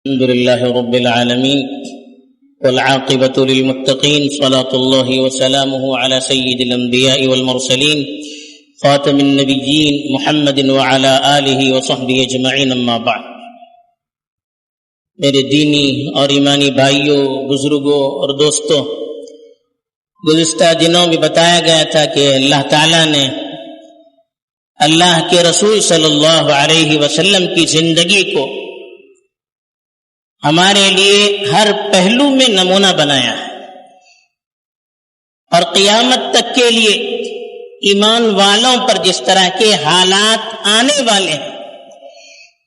الحمد لله رب العالمين والعاقبة للمتقين صلاة الله وسلامه على سيد الأنبياء والمرسلين خاتم النبيين محمد وعلى آله وصحبه أجمعين اما بعد. میرے دینی اور ایمانی بھائیوں، بزرگوں اور دوستوں، گزشتہ دنوں میں بتایا گیا تھا کہ اللہ تعالیٰ نے اللہ کے رسول صلی اللہ علیہ وسلم کی زندگی کو ہمارے لیے ہر پہلو میں نمونہ بنایا ہے، اور قیامت تک کے لیے ایمان والوں پر جس طرح کے حالات آنے والے ہیں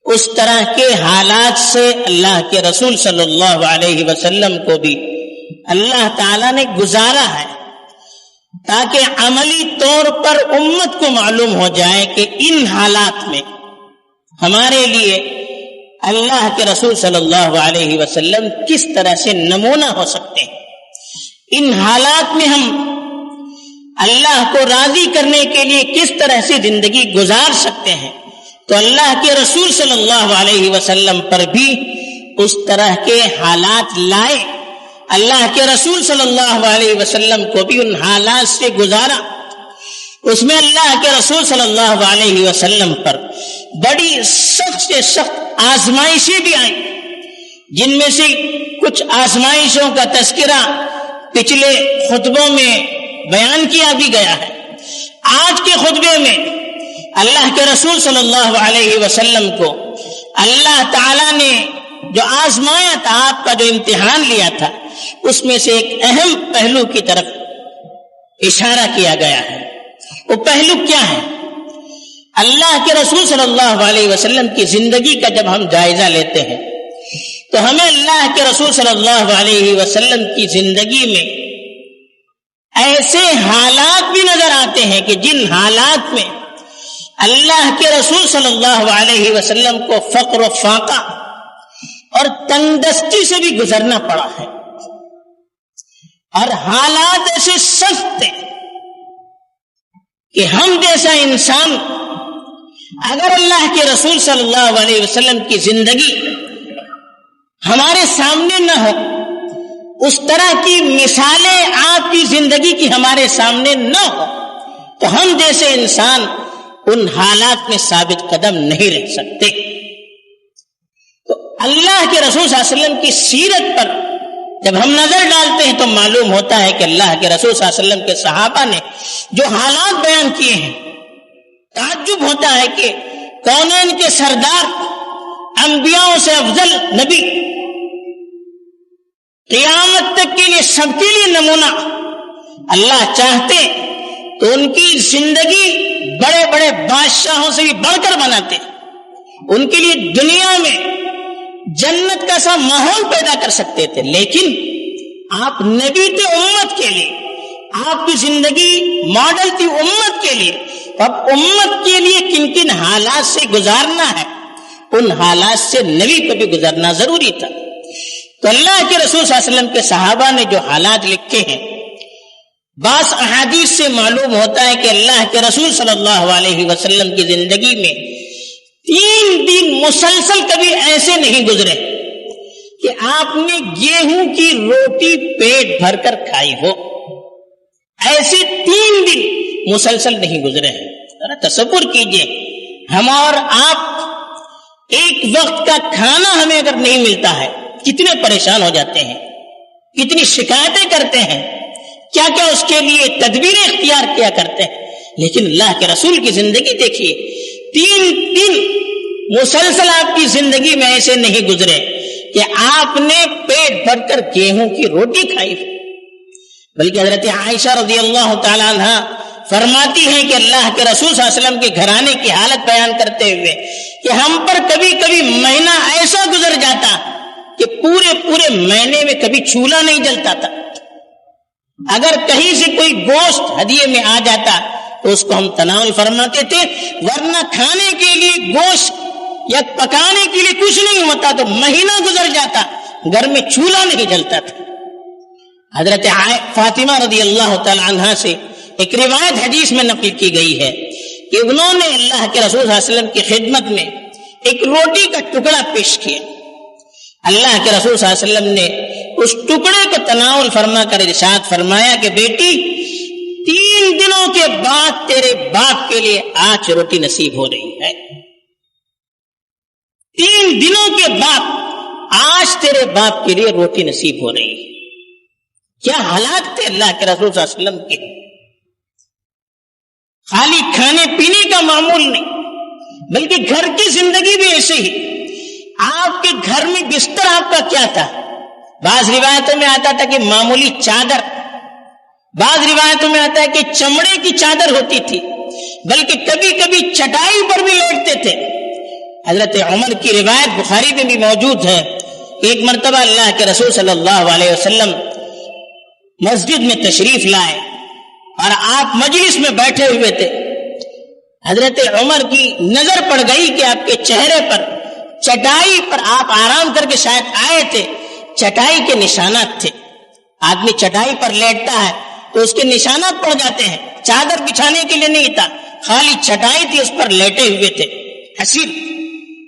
اس طرح کے حالات سے اللہ کے رسول صلی اللہ علیہ وسلم کو بھی اللہ تعالیٰ نے گزارا ہے، تاکہ عملی طور پر امت کو معلوم ہو جائے کہ ان حالات میں ہمارے لیے اللہ کے رسول صلی اللہ علیہ وسلم کس طرح سے نمونہ ہو سکتے ہیں، ان حالات میں ہم اللہ کو راضی کرنے کے لیے کس طرح سے زندگی گزار سکتے ہیں. تو اللہ کے رسول صلی اللہ علیہ وسلم پر بھی اس طرح کے حالات لائے، اللہ کے رسول صلی اللہ علیہ وسلم کو بھی ان حالات سے گزارا. اس میں اللہ کے رسول صلی اللہ علیہ وسلم پر بڑی سخت سے سخت آزمائشیں بھی آئیں، جن میں سے کچھ آزمائشوں کا تذکرہ پچھلے خطبوں میں بیان کیا بھی گیا ہے. آج کے خطبے میں اللہ کے رسول صلی اللہ علیہ وسلم کو اللہ تعالیٰ نے جو آزمایا تھا، آپ کا جو امتحان لیا تھا، اس میں سے ایک اہم پہلو کی طرف اشارہ کیا گیا ہے. وہ پہلو کیا ہے؟ اللہ کے رسول صلی اللہ علیہ وسلم کی زندگی کا جب ہم جائزہ لیتے ہیں تو ہمیں اللہ کے رسول صلی اللہ علیہ وسلم کی زندگی میں ایسے حالات بھی نظر آتے ہیں کہ جن حالات میں اللہ کے رسول صلی اللہ علیہ وسلم کو فقر و فاقہ اور تنگدستی سے بھی گزرنا پڑا ہے، اور حالات ایسے سخت ہیں کہ ہم جیسا انسان اگر اللہ کے رسول صلی اللہ علیہ وسلم کی زندگی ہمارے سامنے نہ ہو، اس طرح کی مثالیں آپ کی زندگی کی ہمارے سامنے نہ ہو، تو ہم جیسے انسان ان حالات میں ثابت قدم نہیں رہ سکتے. تو اللہ کے رسول صلی اللہ علیہ وسلم کی سیرت پر جب ہم نظر ڈالتے ہیں تو معلوم ہوتا ہے کہ اللہ کے رسول صلی اللہ علیہ وسلم کے صحابہ نے جو حالات بیان کیے ہیں، تعجب ہوتا ہے کہ کونین کے سردار، انبیاء سے افضل نبی، قیامت تک کے لیے سب کے لیے نمونہ اللہ چاہتے تو ان کی زندگی بڑے بڑے بادشاہوں سے بھی بڑھ کر بناتے، ان کے لیے دنیا میں جنت کا سا ماحول پیدا کر سکتے تھے. لیکن آپ نبی تھے امت کے لیے، آپ کی زندگی ماڈل تھی امت کے لیے. اب امت کے لیے کن کن حالات سے گزارنا ہے، ان حالات سے نبی کو بھی گزرنا ضروری تھا. تو اللہ کے رسول صلی اللہ علیہ وسلم کے صحابہ نے جو حالات لکھے ہیں، بعض احادیث سے معلوم ہوتا ہے کہ اللہ کے رسول صلی اللہ علیہ وسلم کی زندگی میں 3 دن مسلسل کبھی ایسے نہیں گزرے کہ آپ نے گیہوں کی روٹی پیٹ بھر کر کھائی ہو. ایسے 3 دن مسلسل نہیں گزرے ہیں. ذرا تصور کیجئے، ہم اور آپ ایک وقت کا کھانا ہمیں اگر نہیں ملتا ہے کتنے پریشان ہو جاتے ہیں، کتنی شکایتیں کرتے ہیں، کیا کیا اس کے لیے تدبیریں اختیار کیا کرتے ہیں. لیکن اللہ کے رسول کی زندگی دیکھیے، 3 دن مسلسل آپ کی زندگی میں ایسے نہیں گزرے کہ آپ نے پیٹ بھر کر گیہوں کی روٹی کھائی. بلکہ حضرت عائشہ رضی اللہ تعالی عنہ فرماتی ہیں کہ اللہ کے رسول صلی اللہ علیہ وسلم کے گھرانے کی حالت بیان کرتے ہوئے کہ ہم پر کبھی کبھی مہینہ ایسا گزر جاتا کہ پورے مہینے میں کبھی چولہا نہیں جلتا تھا. اگر کہیں سے کوئی گوشت ہدیے میں آ جاتا تو اس کو ہم تناول فرماتے تھے، ورنہ کھانے کے لیے گوشت یا پکانے کے لیے کچھ نہیں ہوتا تو مہینہ گزر جاتا، گھر میں چولہا نہیں جلتا تھا. حضرت فاطمہ رضی اللہ تعالی عنہا سے ایک روایت حدیث میں نقل کی گئی ہے کہ انہوں نے اللہ کے رسول صلی اللہ علیہ وسلم کی خدمت میں ایک روٹی کا ٹکڑا پیش کیا. اللہ کے رسول صلی اللہ علیہ وسلم نے اس ٹکڑے کو تناول فرما کر ارشاد فرمایا کہ بیٹی 3 دنوں کے بعد تیرے باپ کے لیے آج روٹی نصیب ہو رہی ہے. 3 دنوں کے بعد آج تیرے باپ کے لیے روٹی نصیب ہو رہی ہے. کیا حالات تھے اللہ کے رسول صلی اللہ علیہ وسلم کے. خالی کھانے پینے کا معمول نہیں بلکہ گھر کی زندگی بھی ایسے ہی. آپ کے گھر میں بستر آپ کا کیا تھا؟ بعض روایتوں میں آتا تھا کہ معمولی چادر، بعض روایتوں میں آتا ہے کہ چمڑے کی چادر ہوتی تھی، بلکہ کبھی کبھی چٹائی پر بھی لیٹتے تھے. حضرت عمر کی روایت بخاری میں بھی موجود ہے. ایک مرتبہ اللہ کے رسول صلی اللہ علیہ وسلم مسجد میں تشریف لائے اور آپ مجلس میں بیٹھے ہوئے تھے. حضرت عمر کی نظر پڑ گئی کہ آپ کے چہرے پر چٹائی پر آپ آرام کر کے شاید آئے تھے، چٹائی کے نشانات تھے. آدمی چٹائی پر لیٹتا ہے تو اس کے نشانات پڑ جاتے ہیں. چادر بچھانے کے لیے نہیں تھا، خالی چٹائی تھی، اس پر لیٹے ہوئے تھے، حسیر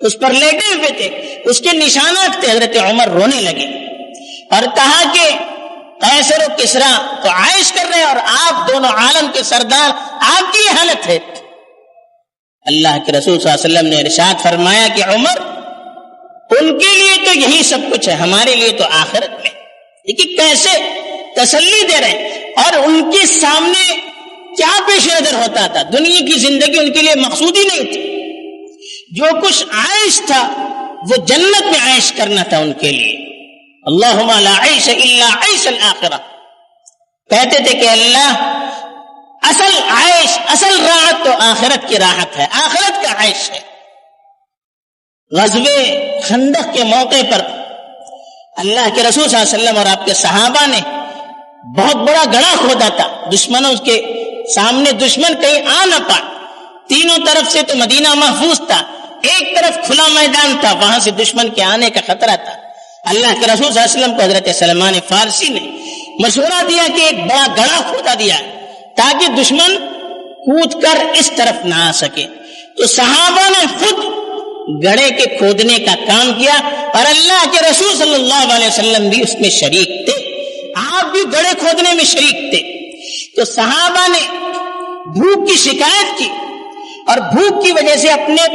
اس پر لیٹے ہوئے تھے، اس کے نشانات تھے. حضرت عمر رونے لگے اور کہا کہ قیصر و کسریٰ تو عائش کر رہے ہیں اور آپ دونوں عالم کے سردار، آپ کی یہ حالت ہے. اللہ کے رسول صلی اللہ علیہ وسلم نے ارشاد فرمایا کہ عمر، ان کے لیے تو یہی سب کچھ ہے، ہمارے لیے تو آخرت میں. لیکن کیسے تسلی دے رہے ہیں، اور ان کے سامنے کیا پیش نظر ہوتا تھا. دنیا کی زندگی ان کے لیے مقصود ہی نہیں تھی. جو کچھ عائش تھا وہ جنت میں عائش کرنا تھا ان کے لیے. اللہم لا عیش الا عیش الآخرہ. کہتے تھے کہ اللہ، اصل عائش، اصل راحت تو آخرت کی راحت ہے، آخرت کا عائش ہے. غزوہ خندق کے موقع پر اللہ کے رسول صلی اللہ علیہ وسلم اور آپ کے صحابہ نے بہت بڑا گڑھا کھودا تھا. دشمنوں کے سامنے دشمن کہیں آ نہ پائے. تینوں طرف سے تو مدینہ محفوظ تھا، ایک طرف کھلا میدان تھا، وہاں سے دشمن کے آنے کا خطرہ تھا. اللہ کے رسول صلی اللہ علیہ وسلم کو حضرت سلمان فارسی نے مشورہ دیا کہ ایک بڑا گڑھا کھودا دیا تاکہ دشمن کود کر اس طرف نہ آ سکے. تو صحابہ نے خود گڑھے کے کھودنے کا کام کیا اور اللہ کے رسول صلی اللہ علیہ وسلم بھی اس میں شریک تھے. آپ بھی گڑھے کھودنے میں شریک تھے. تو صحابہ نے بھوک کی شکایت کی اور بھوک کی وجہ سے اپنے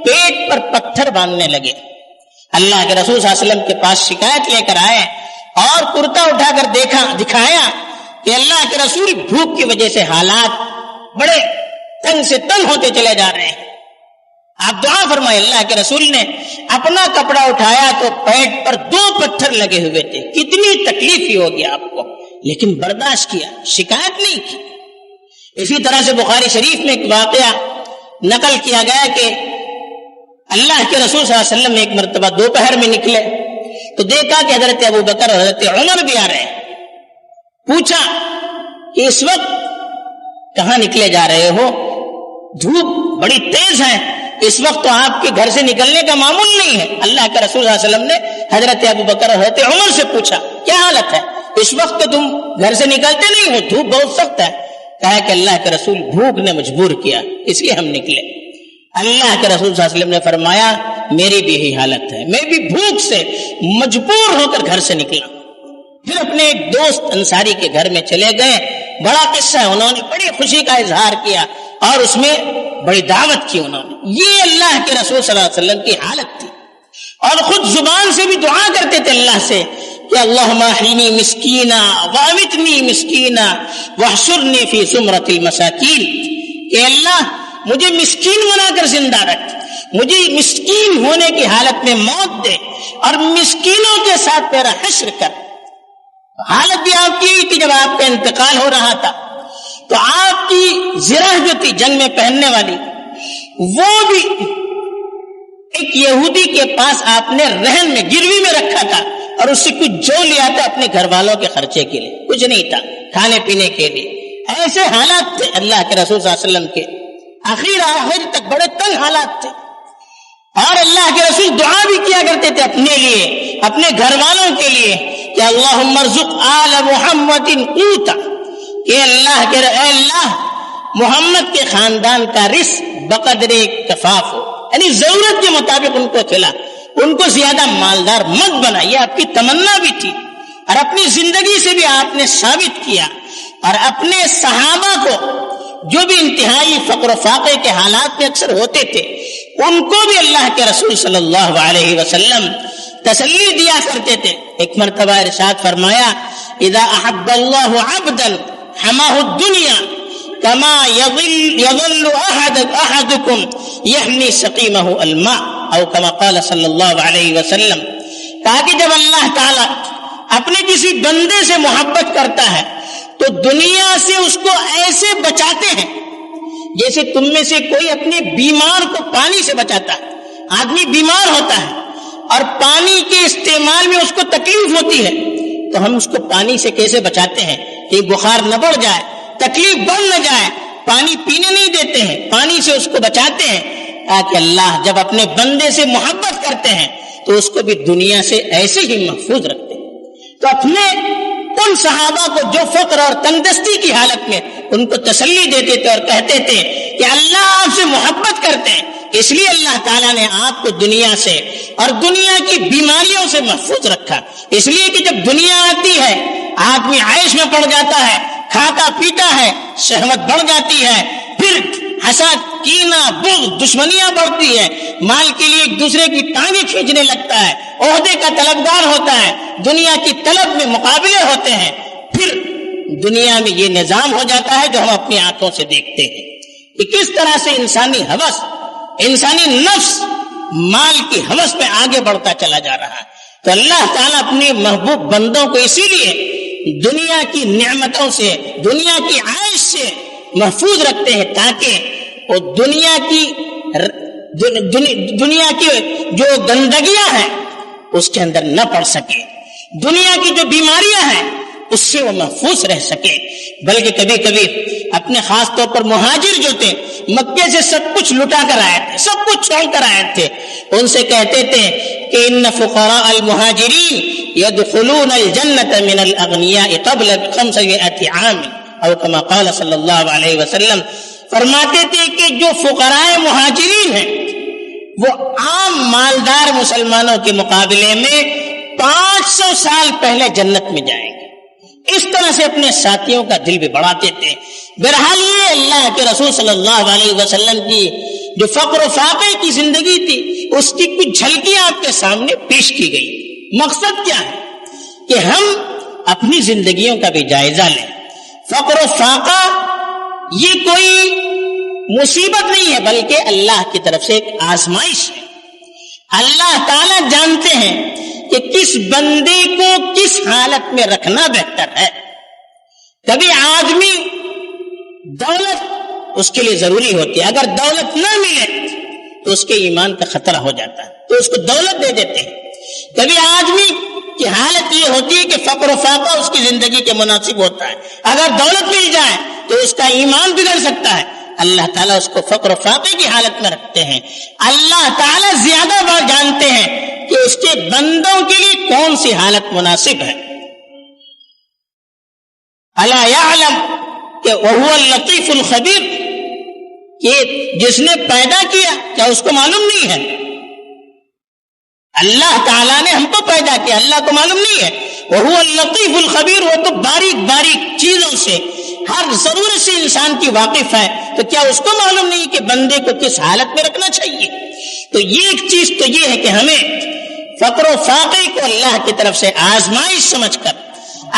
پیٹ پر پتھر باندھنے لگے. اللہ کے رسول صلی اللہ علیہ وسلم کے پاس شکایت لے کر آئے اور کرتا اٹھا کر دکھایا کہ اللہ کے رسول بھوک کی وجہ سے حالات بڑے تنگ سے تنگ ہوتے چلے جا رہے ہیں، آپ دعا فرمائے. اللہ کے رسول نے اپنا کپڑا اٹھایا تو پیٹ پر 2 پتھر لگے ہوئے تھے. کتنی تکلیف ہی ہوگی آپ کو، لیکن برداشت کیا، شکایت نہیں کی. اسی طرح سے بخاری شریف میں ایک واقعہ نقل کیا گیا کہ اللہ کے رسول صلی اللہ علیہ وسلم ایک مرتبہ دوپہر میں نکلے تو دیکھا کہ حضرت ابو بکر اور حضرت عمر بھی آ رہے ہیں. پوچھا کہ اس وقت کہاں نکلے جا رہے ہو؟ دھوپ بڑی تیز ہے، اس وقت تو آپ کے گھر سے نکلنے کا معمول نہیں ہے. اللہ کے رسول صلی اللہ علیہ وسلم نے حضرت ابو بکر اور حضرت عمر سے پوچھا کیا حالت ہے؟ اس وقت تو تم گھر سے نکلتے نہیں ہو، دھوپ بہت سخت ہے. کہا کہ اللہ کے رسول بھوک نے مجبور کیا، اس لیے ہم نکلے. اللہ کے رسول صلی اللہ علیہ وسلم نے فرمایا میری بھی یہی حالت ہے، میں بھی بھوک سے مجبور ہو کر گھر سے نکلا. پھر اپنے ایک دوست انصاری کے گھر میں چلے گئے. بڑا قصہ ہے، انہوں نے بڑی خوشی کا اظہار کیا اور اس میں بڑی دعوت کی انہوں نے. یہ اللہ کے رسول صلی اللہ علیہ وسلم کی حالت تھی. اور خود زبان سے بھی دعا کرتے تھے اللہ سے کہ اللہم احینی مسکینا وامتنی مسکینا واحشرنی فی زمرۃ المساکین. کہ اللہ مجھے مسکین بنا کر زندہ رکھ، مجھے مسکین ہونے کی حالت میں موت دے اور مسکینوں کے ساتھ میرا حشر کر. حالت بھی آپ کی تھی جب آپ کا انتقال ہو رہا تھا تو آپ کی زرہ جو تھی جنگ میں پہننے والی وہ بھی ایک یہودی کے پاس آپ نے رہن میں گروی میں رکھا تھا اور اس سے کچھ جو لیا تھا اپنے گھر والوں کے خرچے کے لیے، کچھ نہیں تھا کھانے پینے کے لیے. ایسے حالات تھے اللہ کے رسول صلی اللہ علیہ وسلم کے. آخر تک بڑے تنگ حالات تھے اور اللہ کے رسول دعا بھی کیا کرتے تھے اپنے لیے، اپنے گھر والوں کے لیے کہ اللہم ارزق آل محمد قوتا. کہ اللہ محمد کے خاندان کا رزق بقدر کفاف ہو، یعنی ضرورت کے مطابق ان کو کھلا. ان کو زیادہ مالدار مت بنا، یہ آپ کی تمنا بھی تھی اور اپنی زندگی سے بھی آپ نے ثابت کیا. اور اپنے صحابہ کو جو بھی انتہائی فقر و فاقے کے حالات میں اکثر ہوتے تھے ان کو بھی اللہ کے رسول صلی اللہ علیہ وسلم تسلی دیا کرتے تھے. ایک مرتبہ ارشاد فرمایا اذا احب اللہ عبدا حماہ الدنیا کما یظل احدکم یحمی سقیمہ الماء او کما قال صلی اللہ علیہ وسلم. کہا کہ جب اللہ تعالی اپنے کسی بندے سے محبت کرتا ہے تو دنیا سے اس کو ایسے بچاتے ہیں جیسے تم میں سے کوئی اپنے بیمار کو پانی سے بچاتا ہے. آدمی بیمار ہوتا ہے اور پانی کے استعمال میں اس کو تکلیف ہوتی ہے تو ہم اس کو پانی سے کیسے بچاتے ہیں کہ بخار نہ بڑھ جائے، تکلیف بڑھ نہ جائے، پانی پینے نہیں دیتے ہیں، پانی سے اس کو بچاتے ہیں. تاکہ اللہ جب اپنے بندے سے محبت کرتے ہیں تو اس کو بھی دنیا سے ایسے ہی محفوظ رکھتے ہیں. تو اپنے ان صحابہ کو جو فقر اور تنگدستی کی حالت میں ان کو تسلی دیتے تھے اور کہتے تھے کہ اللہ آپ سے محبت کرتے ہیں، اس لیے اللہ تعالیٰ نے آپ کو دنیا سے اور دنیا کی بیماریوں سے محفوظ رکھا. اس لیے کہ جب دنیا آتی ہے آدمی عیش میں پڑ جاتا ہے، کھاتا پیتا ہے، شہوت بڑھ جاتی ہے، پھر حسد، کینہ، بغض، دشمنیاں بڑھتی ہے، مال کے لیے ایک دوسرے کی ٹانگیں کھینچنے لگتا ہے، عہدے کا طلبگار ہوتا ہے، دنیا کی طلب میں مقابلے ہوتے ہیں. پھر دنیا میں یہ نظام ہو جاتا ہے جو ہم اپنی آنکھوں سے دیکھتے ہیں کہ کس طرح سے انسانی ہوس، انسانی نفس مال کی ہوس میں آگے بڑھتا چلا جا رہا ہے. تو اللہ تعالیٰ اپنے محبوب بندوں کو اسی لیے دنیا کی نعمتوں سے، دنیا کی عائش سے محفوظ رکھتے ہیں تاکہ وہ دنیا کی جو گندگیاں ہیں اس کے اندر نہ پڑ سکے، دنیا کی جو بیماریاں ہیں اس سے وہ محفوظ رہ سکے. بلکہ کبھی کبھی اپنے خاص طور پر مہاجر جو تھے مکے سے سب کچھ لٹا کر آئے تھے، سب کچھ چھوڑ کر آئے تھے، ان سے کہتے تھے کہ ان فقراء المہاجرین يدخلون الجنة من الاغنیاء قبل 500 عام او کما قال صلی اللہ علیہ وسلم. فرماتے تھے کہ جو فقراء مہاجرین ہیں وہ عام مالدار مسلمانوں کے مقابلے میں 500 سال پہلے جنت میں جائیں گے. اس طرح سے اپنے ساتھیوں کا دل بھی بڑھاتے تھے. بہرحال یہ اللہ کے رسول صلی اللہ علیہ وسلم کی جو فقر و فاقے کی زندگی تھی اس کی کچھ جھلکیاں آپ کے سامنے پیش کی گئی. مقصد کیا ہے کہ ہم اپنی زندگیوں کا بھی جائزہ لیں. فقر و فاقہ یہ کوئی مصیبت نہیں ہے بلکہ اللہ کی طرف سے ایک آزمائش ہے. اللہ تعالیٰ جانتے ہیں کہ کس بندے کو کس حالت میں رکھنا بہتر ہے. کبھی آدمی دولت اس کے لیے ضروری ہوتی ہے، اگر دولت نہ ملے تو اس کے ایمان کا خطرہ ہو جاتا ہے تو اس کو دولت دے دیتے ہیں. کبھی آدمی کی حالت یہ ہوتی ہے کہ فقر و فاقہ اس کی زندگی کے مناسب ہوتا ہے، اگر دولت مل جائے تو اس کا ایمان بگڑ سکتا ہے. اللہ تعالیٰ اس کو فقر و فاقے کی حالت میں رکھتے ہیں. اللہ تعالیٰ زیادہ بار جانتے ہیں کہ اس کے بندوں کے لیے کون سی حالت مناسب ہے. الا یعلم کہ وہو اللطیف الخبیر، کہ جس نے پیدا کیا کیا اس کو معلوم نہیں ہے؟ اللہ تعالیٰ نے ہم کو پیدا کیا، اللہ کو معلوم نہیں ہے. وہو اللطیف الخبیر، وہ تو باریک باریک چیزوں سے، ہر ضرورت سے انسان کی واقف ہے. تو کیا اس کو معلوم نہیں کہ بندے کو کس حالت میں رکھنا چاہیے؟ تو یہ ایک چیز تو یہ ہے کہ ہمیں فقر و فاقے کو اللہ کی طرف سے آزمائش سمجھ کر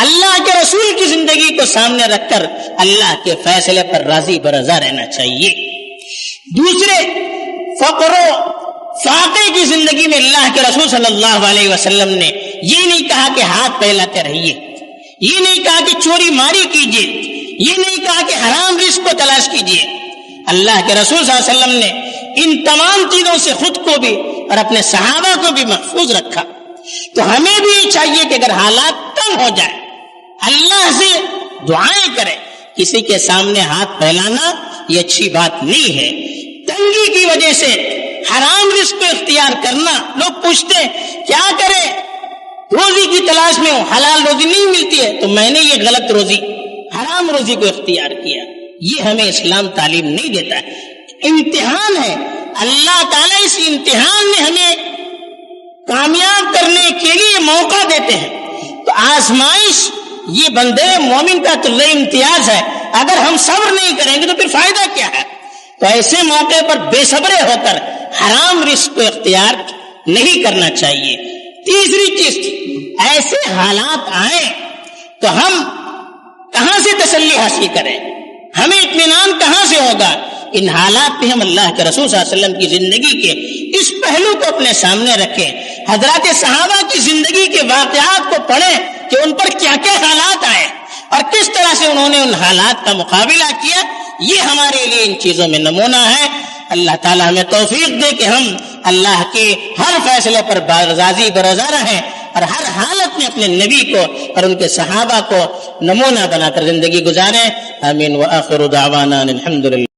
اللہ کے رسول کی زندگی کو سامنے رکھ کر اللہ کے فیصلے پر راضی برضا رہنا چاہیے. دوسرے، فقر و فاقے کی زندگی میں اللہ کے رسول صلی اللہ علیہ وسلم نے یہ نہیں کہا کہ ہاتھ پھیلاتے رہیے، یہ نہیں کہا کہ چوری ماری کیجیے، یہ نہیں کہا کہ حرام رزق کو تلاش کیجیے. اللہ کے رسول صلی اللہ علیہ وسلم نے ان تمام چیزوں سے خود کو بھی اور اپنے صحابہ کو بھی محفوظ رکھا. تو ہمیں بھی یہ چاہیے کہ اگر حالات تنگ ہو جائے اللہ سے دعائیں کریں. کسی کے سامنے ہاتھ پھیلانا یہ اچھی بات نہیں ہے. تنگی کی وجہ سے حرام رزق کو اختیار کرنا، لوگ پوچھتے کیا کرے، روزی کی تلاش میں ہوں، حلال روزی نہیں ملتی ہے تو میں نے یہ غلط روزی، حرام روزی کو اختیار کیا. یہ ہمیں اسلام تعلیم نہیں دیتا ہے. امتحان ہے، اللہ تعالیٰ اس امتحان میں ہمیں کامیاب کرنے کے لیے موقع دیتے ہیں. تو آزمائش یہ بندے مومن کا تو امتیاز ہے. اگر ہم صبر نہیں کریں گے تو پھر فائدہ کیا ہے؟ تو ایسے موقع پر بے صبرے ہو کر حرام رزق کو اختیار نہیں کرنا چاہیے. تیسری چیز، ایسے حالات آئیں تو ہم کہاں سے تسلی حاصل کریں؟ ہمیں اطمینان کہاں سے ہوگا؟ ان حالات میں ہم اللہ کے رسول صلی اللہ علیہ وسلم کی زندگی کے اس پہلو کو اپنے سامنے رکھیں. حضرات صحابہ کی زندگی کے واقعات کو پڑھیں کہ ان پر کیا کیا حالات آئے اور کس طرح سے انہوں نے ان حالات کا مقابلہ کیا. یہ ہمارے لیے ان چیزوں میں نمونہ ہے. اللہ تعالیٰ ہمیں توفیق دے کہ ہم اللہ کے ہر فیصلے پر راضی برضا رہیں اور ہر حالت میں اپنے نبی کو اور ان کے صحابہ کو نمونہ بنا کر زندگی گزاریں. آمین. وآخر دعوانا الحمدللہ.